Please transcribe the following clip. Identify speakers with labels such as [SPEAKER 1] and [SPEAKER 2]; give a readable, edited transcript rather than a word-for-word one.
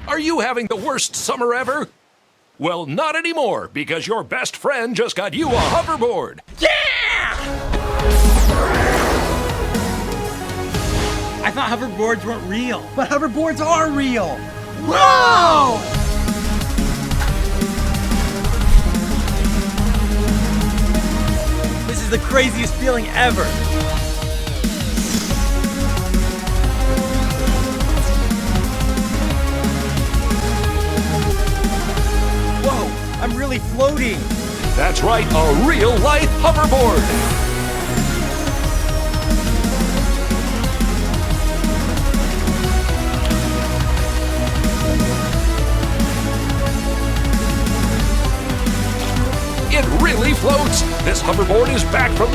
[SPEAKER 1] Are you having the worst summer ever? Well, not anymore, because your best friend just got you a hoverboard.
[SPEAKER 2] Yeah! I thought hoverboards weren't real.
[SPEAKER 3] But hoverboards are real!
[SPEAKER 2] Whoa! This is the craziest feeling ever. Whoa, I'm really floating.
[SPEAKER 1] That's right, a real-life hoverboard. It really floats. This hoverboard is back from